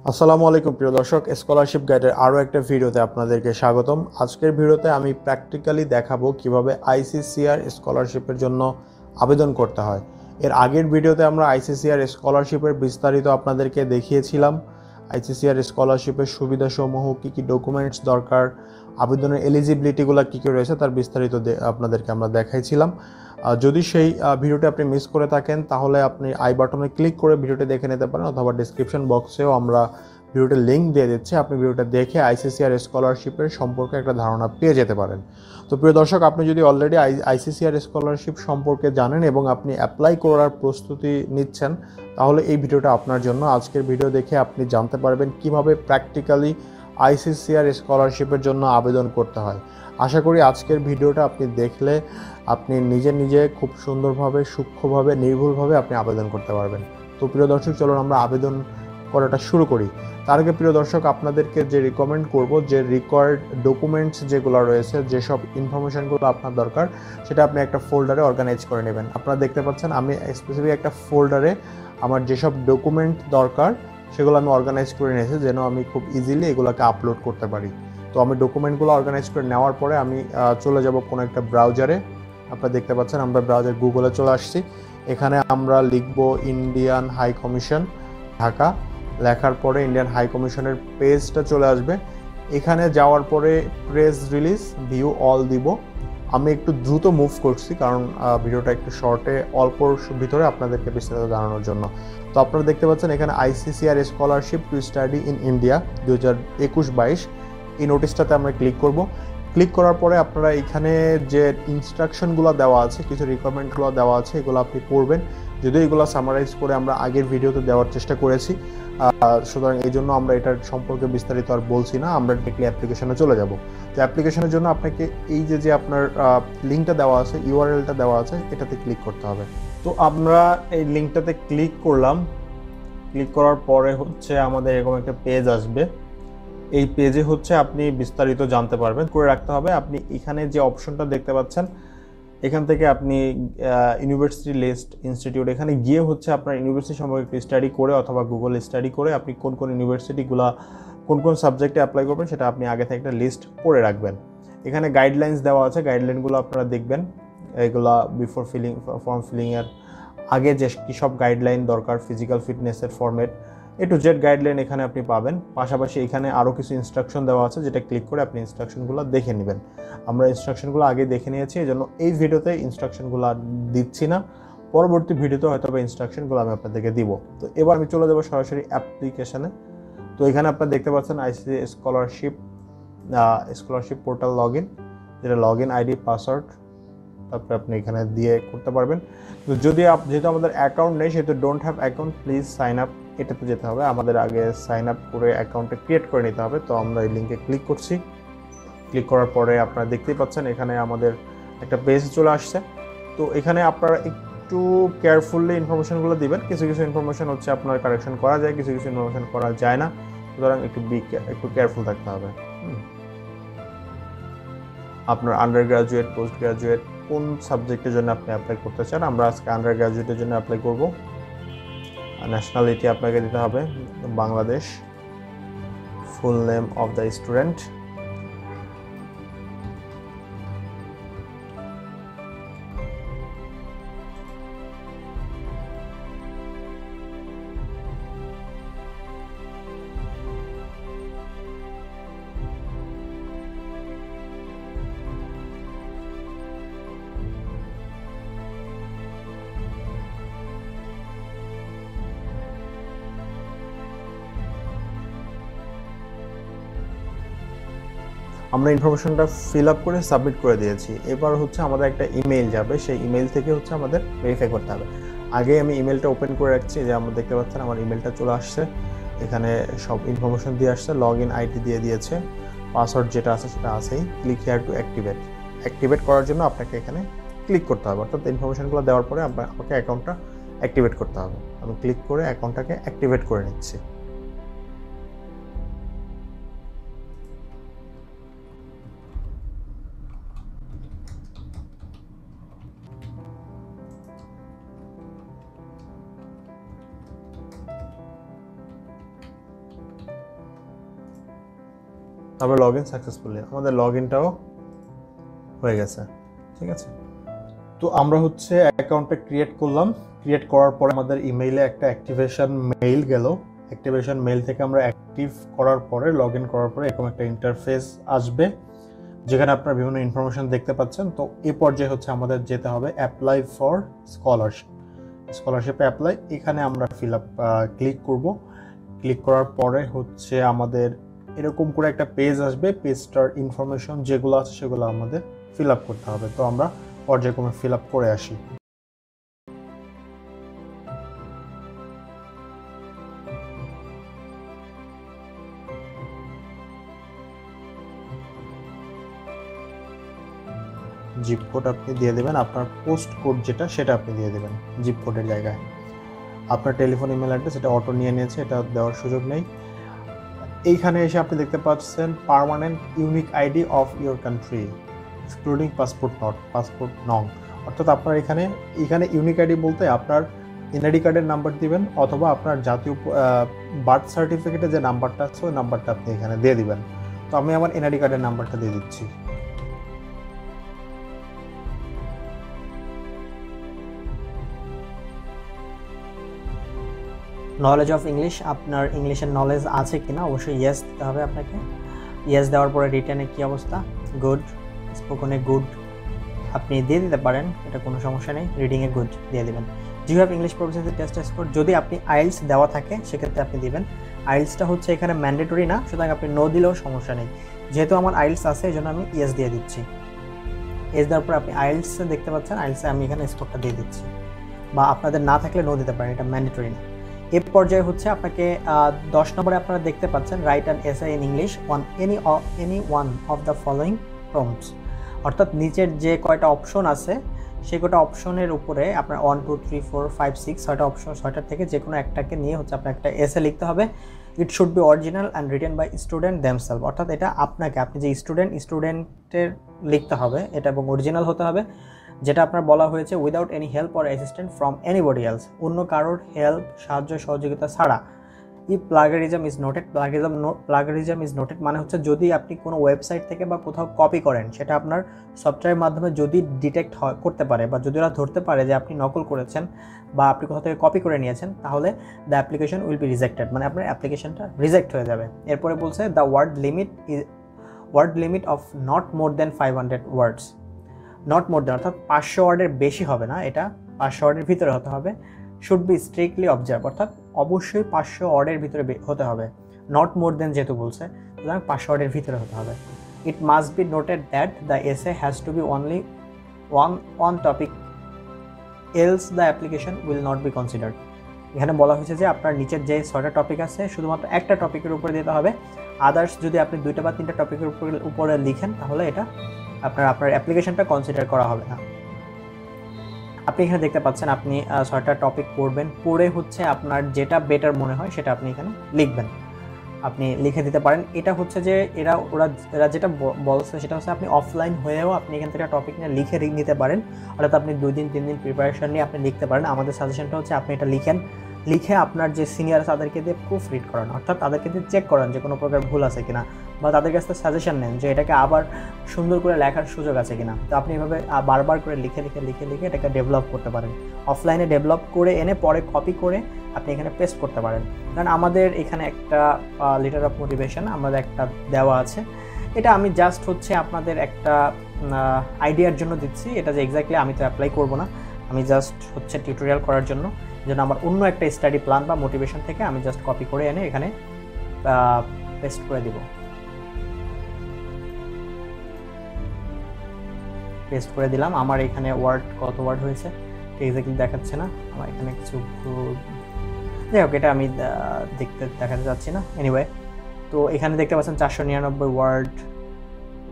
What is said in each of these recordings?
আসসালামু আলাইকুম প্রিয় দর্শক, স্কলারশিপ গাইডের আরও একটা ভিডিওতে আপনাদেরকে স্বাগতম। আজকের ভিডিওতে আমি প্র্যাকটিক্যালি দেখাবো কিভাবে আইসিসিআর স্কলারশিপের জন্য আবেদন করতে হয়। এর আগের ভিডিওতে আমরা আইসিসিআর স্কলারশিপের বিস্তারিত আপনাদেরকে দেখিয়েছিলাম। আইসিসিআর স্কলারশিপের সুবিধাসমূহ, কী কী ডকুমেন্টস দরকার, আবেদনের এলিজিবিলিটিগুলো কী কী রয়েছে তার বিস্তারিত আপনাদেরকে আমরা দেখাইছিলাম। যদি সেই ভিডিওটি আপনি মিস করে থাকেন তাহলে আপনি আই বাটনে ক্লিক করে ভিডিওটি দেখে নিতে পারেন, অথবা ডিসক্রিপশন বক্সেও আমরা ভিডিওটির লিঙ্ক দিয়ে দিচ্ছি। আপনি ভিডিওটা দেখে আইসিসিআর স্কলারশিপের সম্পর্কে একটা ধারণা পেয়ে যেতে পারেন। তো প্রিয় দর্শক, আপনি যদি অলরেডি আইসিসিআর স্কলারশিপ সম্পর্কে জানেন এবং আপনি অ্যাপ্লাই করার প্রস্তুতি নিচ্ছেন, তাহলে এই ভিডিওটা আপনার জন্য। আজকের ভিডিও দেখে আপনি জানতে পারবেন কিভাবে প্র্যাকটিক্যালি আইসিসিআর স্কলারশিপের জন্য আবেদন করতে হয়। আশা করি আজকের ভিডিওটা আপনি দেখলে আপনি নিজে খুব সুন্দরভাবে, সূক্ষ্মভাবে, নির্ভুলভাবে আপনি আবেদন করতে পারবেন। তো প্রিয় দর্শক, চলুন আমরা আবেদন করাটা শুরু করি। তার আগে প্রিয় দর্শক, আপনাদেরকে যে রিকমেন্ড করব, যে রিকোয়ার্ড ডকুমেন্টস যেগুলো রয়েছে, যেসব ইনফরমেশনগুলো আপনার দরকার, সেটা আপনি একটা ফোল্ডারে অর্গানাইজ করে নেবেন। আপনারা দেখতে পাচ্ছেন আমি স্পেসিফিক একটা ফোল্ডারে আমার যেসব ডকুমেন্ট দরকার সেগুলো আমি অর্গানাইজ করে নিয়েছি, যেন আমি খুব ইজিলি এগুলোকে আপলোড করতে পারি। তো আমি ডকুমেন্টগুলো অর্গানাইজ করে নেওয়ার পরে আমি চলে যাব কোনো একটা ব্রাউজারে। আপনারা দেখতে পাচ্ছেন আমরা ব্রাউজার গুগলে চলে আসছি। এখানে আমরা লিখব ইন্ডিয়ান হাই কমিশন ঢাকা। লেখার পরে ইন্ডিয়ান হাই কমিশনের পেজটা চলে আসবে। এখানে যাওয়ার পরে প্রেস রিলিজ ভিউ অল দিব। আমি একটু দ্রুত মুভ করছি কারণ ভিডিওটা একটু শর্টে, অল্পর ভিতরে আপনাদেরকে বিস্তারিত জানানোর জন্য। তো আপনারা দেখতে পাচ্ছেন এখানে ICCR scholarship to study in India 2021-22, এই নোটিশটাতে আমরা ক্লিক করব। ক্লিক করার পরে আপনারা এখানে যে ইনস্ট্রাকশনগুলো দেওয়া আছে, কিছু রিকোয়ারমেন্টগুলো দেওয়া আছে, এগুলো আপনি পড়বেন। যদিও এগুলো সামারাইজ করে আমরা আগের ভিডিওতে দেওয়ার চেষ্টা করেছি, সুতরাং এই জন্য আমরা এটার সম্পর্কে বিস্তারিত আর বলছি না। আমরা ডিরেক্টলি অ্যাপ্লিকেশনে চলে যাব। তো অ্যাপ্লিকেশনের জন্য আপনাকে এই যে আপনার লিঙ্কটা দেওয়া আছে, ইউআরএলটা দেওয়া আছে, এটাতে ক্লিক করতে হবে। তো আমরা এই লিঙ্কটাতে ক্লিক করলাম। ক্লিক করার পরে হচ্ছে আমাদের এরকম একটা পেজ আসবে। এই পেজে হচ্ছে আপনি বিস্তারিত জানতে পারবেন। করে রাখতে হবে আপনি এখানে যে অপশনটা দেখতে পাচ্ছেন, এখান থেকে আপনি ইউনিভার্সিটি লিস্ট ইনস্টিটিউট, এখানে গিয়ে হচ্ছে আপনার ইউনিভার্সিটি সম্পর্কে স্টাডি করে অথবা গুগল স্টাডি করে আপনি কোন কোন ইউনিভার্সিটিগুলো কোন কোন সাবজেক্টে অ্যাপ্লাই করবেন সেটা আপনি আগে থেকে একটা লিস্ট করে রাখবেন। এখানে গাইডলাইন্স দেওয়া আছে, গাইডলাইনগুলো আপনারা দেখবেন। এগুলা বিফোর ফর্ম ফিলিংয়ের আগে যে কী সব গাইডলাইন দরকার, ফিজিক্যাল ফিটনেসের format, A to Z guideline এখানে আপনি পাবেন। পাশাপাশি এখানে আরও কিছু ইনস্ট্রাকশন দেওয়া আছে, যেটা ক্লিক করে আপনি ইনস্ট্রাকশনগুলো দেখে নেবেন। আমরা ইনস্ট্রাকশনগুলো আগে দেখে নিয়েছি, এই জন্য এই ভিডিওতে ইনস্ট্রাকশনগুলো দিচ্ছি না। পরবর্তী ভিডিওতে হয়তো বা ইনস্ট্রাকশনগুলো আমি আপনাদেরকে দিব। তো এবার আমি চলে যাবো সরাসরি অ্যাপ্লিকেশানে। তো এখানে আপনারা দেখতে পাচ্ছেন ICC scholarship portal log in, যেটা লগ ইন আইডি, পাসওয়ার্ড তারপরে আপনি এখানে দিয়ে করতে পারবেন। তো যেহেতু আমাদের অ্যাকাউন্ট নেই, সেহেতু don't have account please sign up, এটাতে যেতে হবে। আমাদের আগে সাইন আপ করে অ্যাকাউন্টটা ক্রিয়েট করে নিতে হবে। তো আমরা এই লিঙ্কে ক্লিক করছি। ক্লিক করার পরে আপনারা দেখতেই পাচ্ছেন এখানে আমাদের একটা পেজ চলে আসছে। তো এখানে আপনারা একটু কেয়ারফুললি ইনফরমেশনগুলো দিবেন। কিছু কিছু ইনফরমেশন হচ্ছে আপনার কারেকশন করা যায়, কিছু কিছু ইনফরমেশন করা যায় না, সুতরাং একটু কেয়ারফুল থাকতে হবে। আপনার আন্ডার গ্রাজুয়েট, পোস্ট গ্রাজুয়েট, কোন সাবজেক্টের জন্য আপনি অ্যাপ্লাই করতে চান। আমরা আজকে আন্ডার গ্রাজুয়েটের জন্য অ্যাপ্লাই করব। ন্যাশনালিটি আপনাকে দিতে হবে Bangladesh. Full name of the student, আমরা ইনফরমেশনটা ফিল আপ করে সাবমিট করে দিয়েছি। এবার হচ্ছে আমাদের একটা ইমেইল যাবে, সেই ইমেইল থেকে হচ্ছে আমাদের ভেরিফাই করতে হবে। আগে আমি ইমেলটা ওপেন করে রাখছি, যে আমরা দেখতে পাচ্ছেন আমার ইমেলটা চলে আসছে। এখানে সব ইনফরমেশন দিয়ে আসছে, লগ ইন আইডি দিয়ে দিয়েছে, পাসওয়ার্ড যেটা আছে সেটা আছেই। ক্লিক হিয়ার টু অ্যাক্টিভেট করার জন্য আপনাকে এখানে ক্লিক করতে হবে, অর্থাৎ ইনফরমেশনগুলো দেওয়ার পরে আমাকে অ্যাকাউন্টটা অ্যাক্টিভেট করতে হবে। আমি ক্লিক করে অ্যাকাউন্টটাকে অ্যাক্টিভেট করে নিচ্ছি। তারপরে লগ ইন সাকসেসফুলি, আমাদের লগ ইনটাও হয়ে গেছে। ঠিক আছে, তো আমরা হচ্ছে অ্যাকাউন্টটা ক্রিয়েট করলাম। ক্রিয়েট করার পরে আমাদের ইমেইলে একটা অ্যাক্টিভেশন মেইল গেল। অ্যাক্টিভেশন মেইল থেকে আমরা অ্যাক্টিভ করার পরে, লগ ইন করার পরে এরকম একটা ইন্টারফেস আসবে যেখানে আপনারা বিভিন্ন ইনফরমেশন দেখতে পাচ্ছেন। তো এই পর্যায়ে হচ্ছে আমাদের যেতে হবে অ্যাপ্লাই ফর স্কলারশিপ, স্কলারশিপে অ্যাপ্লাই। এখানে আমরা ক্লিক করব। ক্লিক করার পরে হচ্ছে আমাদের এরকম করে একটা পেজ আসবে। পেজটার ইনফরমেশন যেগুলো আছে সেগুলো আমাদের ফিল আপ করতে হবে। তো আমরা পর্যায়ক্রমে ফিল আপ করে আসি। জিপ কোড আপনি দিয়ে দেবেন, আপনার পোস্ট কোড যেটা সেটা আপনি দিয়ে দেবেন জিপ কোডের জায়গায়। আপনার টেলিফোন ইমেল অ্যাড্রেস এটা অটো নিয়ে নিয়েছে, এটা দেওয়ার সুযোগ নেই। এইখানে এসে আপনি দেখতে পাচ্ছেন permanent unique ID of your country excluding passport নং। অর্থাৎ আপনার এখানে ইউনিক আইডি বলতে আপনার এনআইডি কার্ডের নাম্বার দিবেন, অথবা আপনার জাতীয় বার্থ সার্টিফিকেটে যে নাম্বারটা আছে ওই নাম্বারটা আপনি এখানে দিয়ে দিবেন। তো আমি আমার এনআইডি কার্ডের নাম্বারটা দিয়ে দিচ্ছি। নলেজ অফ ইংলিশ, আপনার ইংলিশের নলেজ আছে কিনা অবশ্যই ইয়েস দিতে হবে আপনাকে। ইয়েস দেওয়ার পরে রিটেনে কী অবস্থা, গুড। স্পোকনে গুড আপনি দিয়ে দিতে পারেন, এটা কোনো সমস্যা নেই। রিডিংয়ে গুড দিয়ে দেবেন। Do you have English proficiency test score, যদি আপনি আইএলটিএস দেওয়া থাকে সেক্ষেত্রে আপনি দিবেন। আইএলটিএসটা হচ্ছে এখানে ম্যান্ডেটরি না, সুতরাং আপনি নো দিলেও সমস্যা নেই। যেহেতু আমার আইএলটিএস আছে এই জন্য আমি ইয়েস দিয়ে দিচ্ছি। ইয়েস দেওয়ার পরে আপনি আইএলটিএস দেখতে পাচ্ছেন, আইএলটিএসে আমি এখানে স্কোরটা দিয়ে দিচ্ছি। বা আপনাদের না থাকলে নো দিতে পারেন, এটা ম্যান্ডেটরি না। এ পর্যায়ে হচ্ছে আপনাকে 10 নম্বরে আপনারা দেখতে পাচ্ছেন write an essay in English on any one of the following prompts. অর্থাৎ নিচের যে কয়টা অপশন আছে সেই কয়টা অপশনের উপরে আপনার 1 2 3 4 5 6 ছয়টা অপশন, ছয়টার থেকে যে কোনো একটাকে নিয়ে হচ্ছে আপনার একটা এসে লিখতে হবে। It should be original and written by student themselves. অর্থাৎ এটা আপনি যে স্টুডেন্টের লিখতে হবে এটা, এবং অরিজিনাল হতে হবে। যেটা আপনার বলা হয়েছে without any help or assistant from anybody else, অন্য কারোর হেল্প, সাহায্য, সহযোগিতা ছাড়া। ই plagiarism is noted, plagiarism is noted মানে হচ্ছে যদি আপনি কোনো ওয়েবসাইট থেকে বা কোথাও কপি করেন, সেটা আপনার সফটওয়্যারের মাধ্যমে যদি ডিটেক্ট করতে পারে বা যদি ওরা ধরতে পারে যে আপনি নকল করেছেন বা আপনি কোথাও থেকে কপি করে নিয়েছেন, তাহলে the application will be rejected, মানে আপনার অ্যাপ্লিকেশনটা রিজেক্ট হয়ে যাবে। এরপরে বলছে the word limit of not more than 500 words. Not more than অর্থাৎ 500 ওয়ার্ডের বেশি হবে না, এটা 500 ওয়ার্ডের ভিতরে হতে হবে। শুড বি স্ট্রিক্টলি অবজার্ভ, অর্থাৎ অবশ্যই 500 ওয়ার্ডের ভিতরে হতে হবে। নট মোর দেন যেহেতু বলছে, সুতরাং 500 ওয়ার্ডের ভিতরে হতে হবে। It must be noted that the essay has to be only one topic else the application will not be considered. এখানে বলা হয়েছে যে আপনার নিচের যে 6টা টপিক আছে শুধুমাত্র একটা টপিকের উপরে দিতে হবে। আদার্স যদি আপনি 2টা বা 3টা টপিকের উপরে লিখেন তাহলে এটা আপনার অ্যাপ্লিকেশনটা কনসিডার করা হবে না। আপনি এখানে দেখতে পাচ্ছেন আপনি 6টা টপিক পড়বেন, পড়ে হচ্ছে আপনার যেটা বেটার মনে হয় সেটা আপনি এখানে লিখবেন, আপনি লিখে দিতে পারেন। এটা হচ্ছে যে এরা যেটা বলছে সেটা হচ্ছে আপনি অফলাইন হয়েও আপনি এখান থেকে টপিক নিয়ে লিখে নিতে পারেন। অর্থাৎ আপনি 2 দিন 3 দিন প্রিপারেশন নিয়ে আপনি লিখতে পারেন। আমাদের সাজেশনটা হচ্ছে আপনি এটা লিখে আপনার যে সিনিয়র তাদেরকে দিয়ে প্রুফ রিড করান, অর্থাৎ তাদেরকে দিয়ে চেক করান যে কোনো প্রকার ভুল আছে কিনা, বা তাদের কাছ থেকে সাজেশন নেন যে এটাকে আবার সুন্দর করে লেখার সুযোগ আছে কিনা। তো আপনি এভাবে বারবার করে লিখে এটাকে ডেভেলপ করতে পারেন। অফলাইনে ডেভেলপ করে এনে পরে কপি করে আপনি এখানে পেস্ট করতে পারেন। কারণ আমাদের এখানে একটা লেটার অফ মোটিভেশন আমাদের একটা দেওয়া আছে, এটা আমি জাস্ট হচ্ছে আপনাদের একটা আইডিয়ার জন্য দিচ্ছি। এটা যে এক্স্যাক্টলি আমি তো অ্যাপ্লাই করব না, আমি জাস্ট হচ্ছে টিউটোরিয়াল করার জন্য যেন আমার অন্য একটা স্টাডি প্ল্যান বা মোটিভেশন থেকে আমি জাস্ট কপি করে এনে এখানে পেস্ট করে দিব। পেস্ট করে দিলাম। আমার এখানে কত ওয়ার্ড হয়েছে এক্স্যাক্টলি দেখাচ্ছে না, আমার এখানে কিছু যাই হোক এটা আমি দেখাতে যাচ্ছি না। এনিওয়ে, তো এখানে দেখতে পাচ্ছেন 499 ওয়ার্ড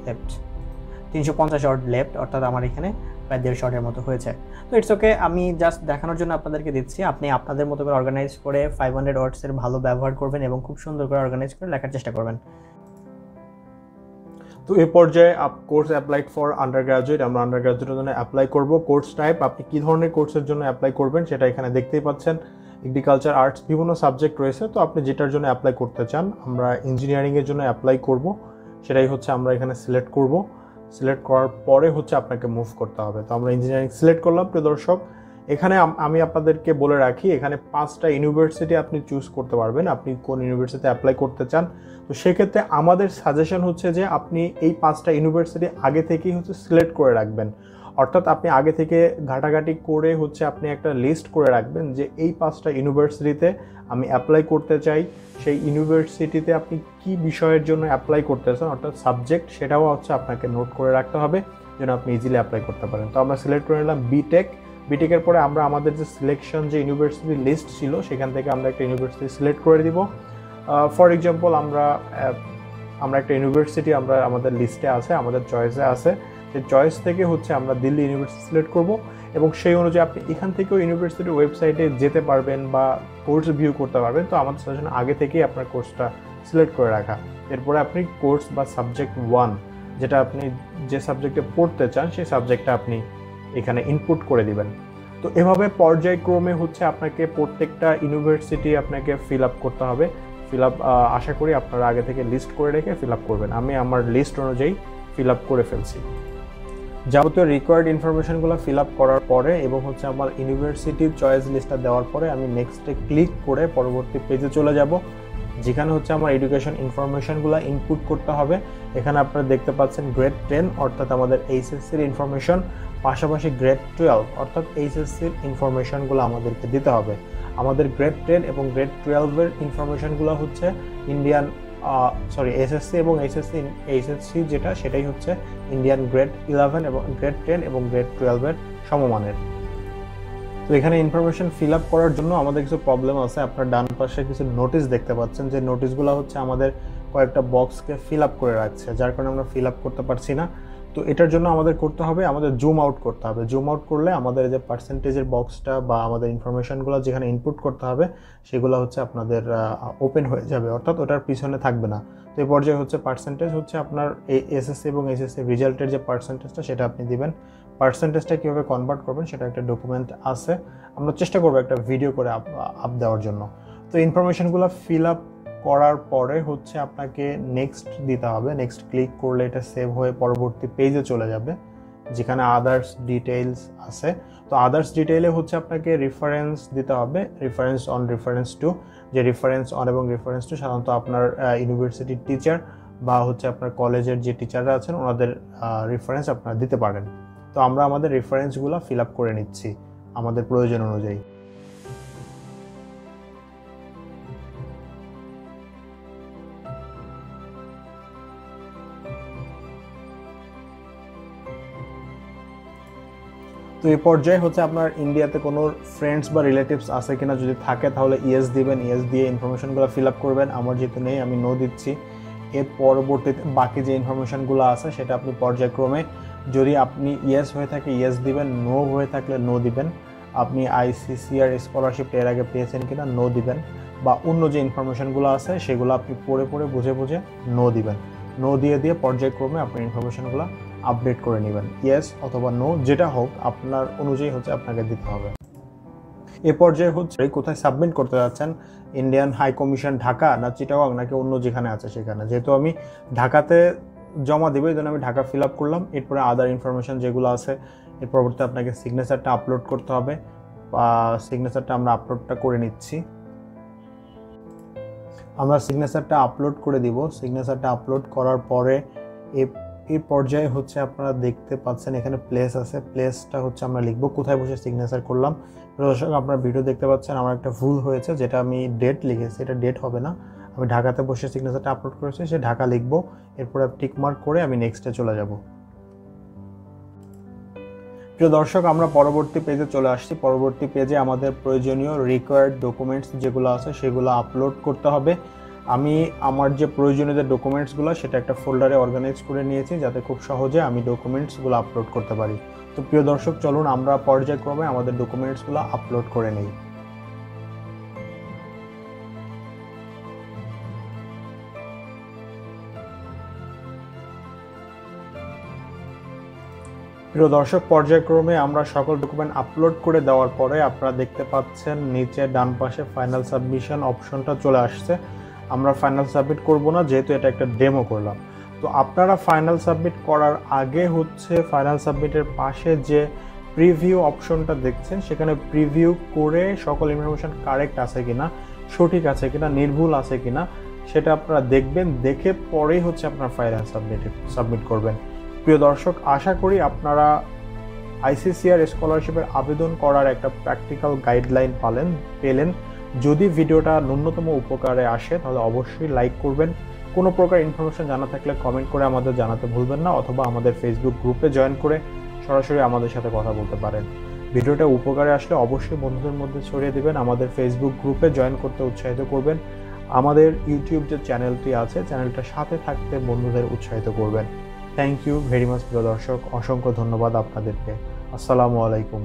লেফট, 350 ওয়ার্ড লেফট, অর্থাৎ আমার এখানে প্রায় 150 ওয়ার্ডের মতো হয়েছে। তো ইটস ওকে, আমি জাস্ট দেখানোর জন্য আপনাদেরকে দিচ্ছি। আপনি আপনাদের মতো করে অর্গানাইজ করে 500 ওয়ার্ডসের ভালো ব্যবহার করবেন এবং খুব সুন্দর করে অর্গানাইজ করে লেখার চেষ্টা করবেন। তো এই পর্যায়ে course applied for under graduate, আমরা আন্ডার গ্রাজুয়েটের জন্য অ্যাপ্লাই করব। কোর্স টাইপ আপনি কী ধরনের কোর্সের জন্য অ্যাপ্লাই করবেন সেটা এখানে দেখতেই পাচ্ছেন। এগ্রিকালচার, আর্টস, বিভিন্ন সাবজেক্ট রয়েছে। তো আপনি যেটার জন্য অ্যাপ্লাই করতে চান, আমরা ইঞ্জিনিয়ারিংয়ের জন্য অ্যাপ্লাই করব। সেটাই হচ্ছে আমরা এখানে সিলেক্ট করব। সিলেক্ট করার পরে হচ্ছে আপনাকে মুভ করতে হবে। তো আমরা ইঞ্জিনিয়ারিং সিলেক্ট করলাম। প্রিয় দর্শক, এখানে আমি আপনাদেরকে বলে রাখি, এখানে 5টা ইউনিভার্সিটি আপনি চুজ করতে পারবেন, আপনি কোন ইউনিভার্সিটিতে অ্যাপ্লাই করতে চান। তো সেক্ষেত্রে আমাদের সাজেশন হচ্ছে যে আপনি এই 5টা ইউনিভার্সিটি আগে থেকেই হচ্ছে সিলেক্ট করে রাখবেন। অর্থাৎ আপনি আগে থেকে ঘাটাঘাটি করে হচ্ছে আপনি একটা লিস্ট করে রাখবেন যে এই 5টা ইউনিভার্সিটিতে আমি অ্যাপ্লাই করতে চাই। সেই ইউনিভার্সিটিতে আপনি কি বিষয়ের জন্য অ্যাপ্লাই করতেছেন, অর্থাৎ সাবজেক্ট, সেটাও হচ্ছে আপনাকে নোট করে রাখতে হবে যেন আপনি ইজিলি অ্যাপ্লাই করতে পারেন। তো আমরা সিলেক্ট করে নিলাম বিটেকের পরে আমরা আমাদের যে সিলেকশন যে ইউনিভার্সিটি লিস্ট ছিল সেখান থেকে আমরা একটা ইউনিভার্সিটি সিলেক্ট করে দিব। ফর এক্সাম্পল আমরা একটা ইউনিভার্সিটি আমাদের লিস্টে আছে, আমাদের চয়েসে আছে, সেই চয়েস থেকে হচ্ছে আমরা দিল্লি ইউনিভার্সিটি সিলেক্ট করব এবং সেই অনুযায়ী আপনি এখান থেকেও ইউনিভার্সিটির ওয়েবসাইটে যেতে পারবেন বা কোর্স ভিউ করতে পারবেন। তো আমাদের সাজেশন আগে থেকেই আপনার কোর্সটা সিলেক্ট করে রাখা। এরপরে আপনি কোর্স বা সাবজেক্ট 1 যেটা আপনি যে সাবজেক্টে পড়তে চান সেই সাবজেক্টটা আপনি এখানে ইনপুট করে দিবেন। তো এভাবে পর্যায়ক্রমে হচ্ছে আপনাকে প্রত্যেকটা ইউনিভার্সিটি আপনাকে ফিল আপ করতে হবে। আশা করি আপনারা আগে থেকে লিস্ট করে রেখে ফিল আপ করবেন। আমি আমার লিস্ট অনুযায়ী ফিল আপ করে ফেলছি। যাবতীয় রিকোয়ার্ড ইনফরমেশনগুলো ফিল আপ করার পরে এবং হচ্ছে আমার ইউনিভার্সিটির চয়েস লিস্টটা দেওয়ার পরে আমি নেক্সটে ক্লিক করে পরবর্তী পেজে চলে যাব, যেখানে হচ্ছে আমার এডুকেশন ইনফরমেশনগুলো ইনপুট করতে হবে। এখানে আপনারা দেখতে পাচ্ছেন গ্রেড 10 অর্থাৎ আমাদের এইচএসসির ইনফরমেশন, পাশাপাশি গ্রেড 12 অর্থাৎ এইচএসসির ইনফরমেশনগুলো আমাদেরকে দিতে হবে। আমাদের গ্রেড 10 এবং গ্রেড 12-এর ইনফরমেশনগুলো হচ্ছে এসএসসি এবং এইচএসসি যেটা সেটাই হচ্ছে ইন্ডিয়ান গ্রেড 11 এবং গ্রেড 10 এবং গ্রেড 12-এর সমমানের। তো এখানে ইনফরমেশন ফিল আপ করার জন্য আমাদের কিছু প্রবলেম আছে। আপনার ডান পাশে কিছু নোটিশ দেখতে পাচ্ছেন, যে নোটিশগুলো হচ্ছে আমাদের কয়েকটা বক্সকে ফিল আপ করে রাখছে, যার কারণে আমরা ফিল আপ করতে পারছি না। তো এটার জন্য আমাদের করতে হবে, আমাদের জুম আউট করতে হবে। জুম আউট করলে আমাদের যে পার্সেন্টেজের বক্সটা বা আমাদের ইনফরমেশনগুলো যেখানে ইনপুট করতে হবে সেগুলো হচ্ছে আপনাদের ওপেন হয়ে যাবে, অর্থাৎ ওটার পিছনে থাকবে না। তো এই পর্যায়ে হচ্ছে পার্সেন্টেজ হচ্ছে আপনার এসএসসি এবং এইচএসসি রেজাল্টের যে পার্সেন্টেজটা সেটা আপনি দিবেন। পার্সেন্টেজটা কীভাবে কনভার্ট করবেন সেটা একটা ডকুমেন্ট আছে, আমরা চেষ্টা করবো একটা ভিডিও করে আপ দেওয়ার জন্য। তো ইনফরমেশনগুলো ফিল আপ করার পরে হচ্ছে আপনাকে নেক্সট দিতে হবে। নেক্সট ক্লিক করলে এটা সেভ হয়ে পরবর্তী পেজে চলে যাবে, যেখানে আদার্স ডিটেইলস আছে। তো আদার্স ডিটেইলে হচ্ছে আপনাকে রেফারেন্স দিতে হবে, রেফারেন্স অন, রেফারেন্স টু। যে রেফারেন্স অন এবং রেফারেন্স টু সাধারণত আপনার ইউনিভার্সিটির টিচার বা হচ্ছে আপনার কলেজের যে টিচাররা আছেন ওনাদের রেফারেন্স আপনারা দিতে পারেন। তো আমরা আমাদের রেফারেন্সগুলো ফিল আপ করে নিচ্ছি আমাদের প্রয়োজন অনুযায়ী। তো এই পর্যায়ে হচ্ছে আপনার ইন্ডিয়াতে কোনো ফ্রেন্ডস বা রিলেটিভস আছে কিনা, যদি থাকে তাহলে ইয়েস দিবেন। ইয়েস দিয়ে ইনফরমেশনগুলো ফিল আপ করবেন। আমার যেহেতু নেই আমি নো দিচ্ছি। এর পরবর্তীতে বাকি যে ইনফরমেশনগুলো আছে সেটা আপনি পর্যায়ক্রমে, যদি আপনি ইয়েস হয়ে থাকে ইয়েস দিবেন, নো হয়ে থাকলে নো দিবেন। আপনি আইসিসিআর স্কলারশিপ এর আগে পেয়েছেন কিনা নো দিবেন, বা অন্য যে ইনফরমেশনগুলো আছে সেগুলো আপনি পড়ে বুঝে নো দিবেন। নো দিয়ে পর্যায়ক্রমে আপনার ইনফরমেশনগুলো আপডেট করে নেবেন। ইয়েস অথবা নো যেটা হোক আপনার অনুযায়ী হচ্ছে আপনাকে দিতে হবে। এ পর্যায়ে হচ্ছে কোথায় সাবমিট করতে যাচ্ছেন, ইন্ডিয়ান হাই কমিশন ঢাকা না চিটাগং নাকি অন্য যেখানে আছে সেখানে। যেহেতু আমি ঢাকাতে জমা দেবো এই জন্য আমি ঢাকা ফিল আপ করলাম। এরপরে আদার ইনফরমেশন যেগুলো আছে এর পরবর্তী আপনাকে সিগনেচারটা আপলোড করতে হবে, বা সিগনেচারটা আমরা আপলোডটা করে নিচ্ছি। আমরা সিগনেচারটা আপলোড করে দিব। সিগনেচারটা আপলোড করার পরে এই পর্যায়ে হচ্ছে আপনারা দেখতে পাচ্ছেন এখানে প্লেস আছে, প্লেসটা হচ্ছে আমরা লিখবো কোথায় বসে সিগনেচার করলাম। দর্শক আপনারা ভিডিও দেখতে পাচ্ছেন আমার একটা ভুল হয়েছে, যেটা আমি ডেট লিখেছি এটা ডেট হবে না। আমি ঢাকাতে বসে সিগনেচারটা আপলোড করেছি, সে ঢাকা লিখবো। এরপরে টিক মার্ক করে আমি নেক্সটে চলে যাব। প্রিয় দর্শক আমরা পরবর্তী পেজে চলে আসছি। পরবর্তী পেজে আমাদের প্রয়োজনীয় রিকোয়ার্ড ডকুমেন্টস যেগুলো আছে সেগুলো আপলোড করতে হবে। আমি আমার যে প্রয়োজনীয় যে ডকুমেন্টসগুলো সেটা একটা ফোল্ডারে অর্গানাইজ করে নিয়েছি, যাতে খুব সহজে আমি ডকুমেন্টসগুলো আপলোড করতে পারি। তো প্রিয় দর্শক চলুন আমরা পর্যায়ক্রমে আমাদের ডকুমেন্টসগুলো আপলোড করে নিই। প্রিয় দর্শক পর্যায়ক্রমে আমরা সকল ডকুমেন্ট আপলোড করে দেওয়ার পরে আপনারা দেখতে পাচ্ছেন নিচে ডান পাশে ফাইনাল সাবমিশন অপশনটা চলে আসছে। আমরা ফাইনাল সাবমিট করব না, যেহেতু এটা একটা ডেমো করলাম। তো তো আপনারা ফাইনাল সাবমিট করার আগে হচ্ছে ফাইনাল সাবমিটের পাশে যে প্রিভিউ অপশনটা দেখছেন, সেখানে প্রিভিউ করে সকল ইনফরমেশন কারেক্ট আছে কিনা, সঠিক আছে কিনা, নির্ভুল আছে কিনা সেটা আপনারা দেখবেন। দেখে পরেই হচ্ছে আপনারা ফাইনাল সাবমিট করবেন। প্রিয় দর্শক, আশা করি আপনারা আইসিসিআর স্কলারশিপের আবেদন করার একটা প্র্যাকটিক্যাল গাইডলাইন পেলেন। যদি ভিডিওটা ন্যূনতম উপকারে আসে তাহলে অবশ্যই লাইক করবেন। কোনো প্রকার ইনফরমেশন জানা থাকলে কমেন্ট করে আমাদের জানাতে ভুলবেন না, অথবা আমাদের ফেসবুক গ্রুপে জয়েন করে সরাসরি আমাদের সাথে কথা বলতে পারেন। ভিডিওটা উপকারে আসলে অবশ্যই বন্ধুদের মধ্যে ছড়িয়ে দিবেন। আমাদের ফেসবুক গ্রুপে জয়েন করতে উৎসাহিত করবেন। আমাদের ইউটিউব যে চ্যানেলটি আছে, চ্যানেলটার সাথে থাকতে বন্ধুদের উৎসাহিত করবেন। থ্যাংক ইউ ভেরি মাচ প্রিয় দর্শক, অসংখ্য ধন্যবাদ আপনাদেরকে। আসসালামু আলাইকুম।